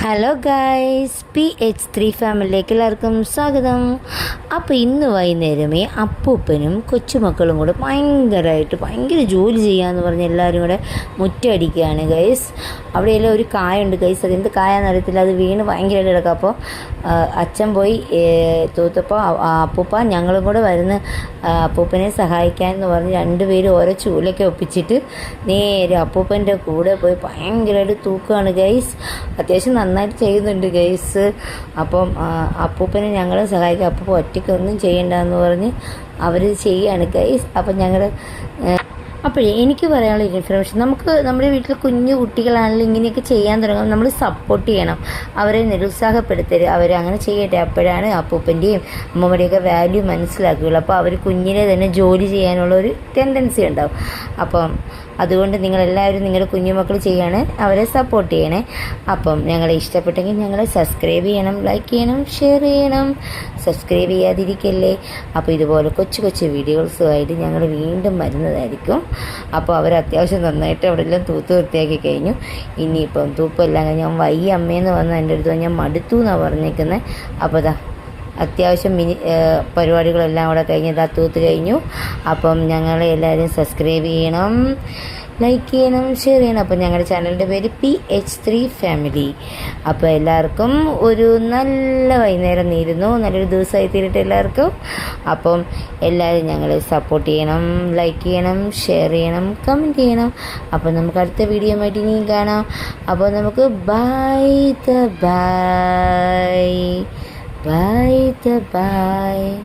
Hello guys, PH3 ഫാമിലിയിലേക്ക് എല്ലാവർക്കും സ്വാഗതം. അപ്പോൾ ഇന്ന് വൈകുന്നേരമേ അപ്പൂപ്പനും കൊച്ചുമക്കളും കൂടെ ഭയങ്കര ജോലി ചെയ്യാമെന്ന് പറഞ്ഞ് എല്ലാവരും കൂടെ മുറ്റടിക്കുകയാണ് ഗൈസ്. അവിടെയെല്ലാം ഒരു കായുണ്ട് ഗൈസ്, അതെന്ത് കായാന്ന് അറിയത്തില്ല, അത് വീണ് ഭയങ്കരമായിട്ട് കിടക്കുക. അപ്പോൾ അച്ഛൻ പോയി തൂത്തപ്പോൾ അപ്പൂപ്പ ഞങ്ങളും കൂടെ വരുന്ന അപ്പൂപ്പനെ സഹായിക്കാമെന്ന് പറഞ്ഞ് രണ്ടുപേരും ഓരോ ചൂലൊക്കെ ഒപ്പിച്ചിട്ട് നേരെ അപ്പൂപ്പൻ്റെ കൂടെ പോയി ഭയങ്കരമായിട്ട് തൂക്കുകയാണ് ഗൈസ്. അത്യാവശ്യം നന്നായിട്ട് ചെയ്യുന്നുണ്ട് ഗൈസ്. അപ്പം അപ്പൂപ്പനെ ഞങ്ങൾ സഹായിക്കും. അപ്പൂപ്പ ഒറ്റയ്ക്കൊന്നും ചെയ്യണ്ടെന്ന് പറഞ്ഞ് അവർ ചെയ്യാണ് ഗൈസ്. അപ്പം ഞങ്ങൾ അപ്പോഴേ എനിക്ക് പറയാനുള്ള ഇൻഫർമേഷൻ, നമുക്ക് നമ്മുടെ വീട്ടിൽ കുഞ്ഞു കുട്ടികളാണെങ്കിലും ഇങ്ങനെയൊക്കെ ചെയ്യാൻ തുടങ്ങും, നമ്മൾ സപ്പോർട്ട് ചെയ്യണം, അവരെ നിരുത്സാഹപ്പെടുത്തരുത്. അവരങ്ങനെ ചെയ്യട്ടെ, അപ്പോഴാണ് അപ്പൂപ്പൻ്റെയും അമ്മമ്മയുടെയൊക്കെ വാല്യൂ മനസ്സിലാക്കുകയുള്ളൂ. അപ്പോൾ അവർ കുഞ്ഞിനെ തന്നെ ജോലി ചെയ്യാനുള്ള ഒരു ടെൻഡൻസി ഉണ്ടാവും. അപ്പം അതുകൊണ്ട് നിങ്ങളെല്ലാവരും നിങ്ങളുടെ കുഞ്ഞുമക്കൾ ചെയ്യാണ്, അവരെ സപ്പോർട്ട് ചെയ്യണേ. അപ്പം ഞങ്ങളെ ഇഷ്ടപ്പെട്ടെങ്കിൽ ഞങ്ങളെ സബ്സ്ക്രൈബ് ചെയ്യണം, ലൈക്ക് ചെയ്യണം, ഷെയർ ചെയ്യണം, സബ്സ്ക്രൈബ് ചെയ്യാതിരിക്കല്ലേ. അപ്പോൾ ഇതുപോലെ കൊച്ചു വീഡിയോസുമായിട്ട് ഞങ്ങൾ വീണ്ടും വരുന്നതായിരിക്കും. അപ്പോൾ അവർ അത്യാവശ്യം നന്നായിട്ട് അവിടെ എല്ലാം തൂത്ത് വൃത്തിയാക്കി കഴിഞ്ഞു. ഇനിയിപ്പം തൂപ്പെല്ലാം കഴിഞ്ഞ് ഞാൻ വയ്യ അമ്മയെന്ന് വന്ന് എൻ്റെ അടുത്ത് ഞാൻ മടുത്തു എന്നാണ് പറഞ്ഞേക്കുന്നത്. അപ്പോൾ അത്യാവശ്യം പരിപാടികളെല്ലാം അവിടെ കഴിഞ്ഞ് തൂത്ത് കഴിഞ്ഞു. അപ്പം ഞങ്ങളെ എല്ലാവരും സബ്സ്ക്രൈബ് ചെയ്യണം, ലൈക്ക് ചെയ്യണം, ഷെയർ ചെയ്യണം. അപ്പം ഞങ്ങളുടെ ചാനലിൻ്റെ പേര് PH3 ഫാമിലി. അപ്പോൾ എല്ലാവർക്കും ഒരു നല്ല വൈകുന്നേരം നേരുന്നു, നല്ലൊരു ദിവസമായി തീരട്ടെ എല്ലാവർക്കും. അപ്പം എല്ലാവരും ഞങ്ങളെ സപ്പോർട്ട് ചെയ്യണം, ലൈക്ക് ചെയ്യണം, ഷെയർ ചെയ്യണം, കമൻറ്റ് ചെയ്യണം. അപ്പോൾ നമുക്ക് അടുത്ത വീഡിയോ ആയിട്ട് ഇനിയും കാണാം. അപ്പോൾ നമുക്ക് ബൈ.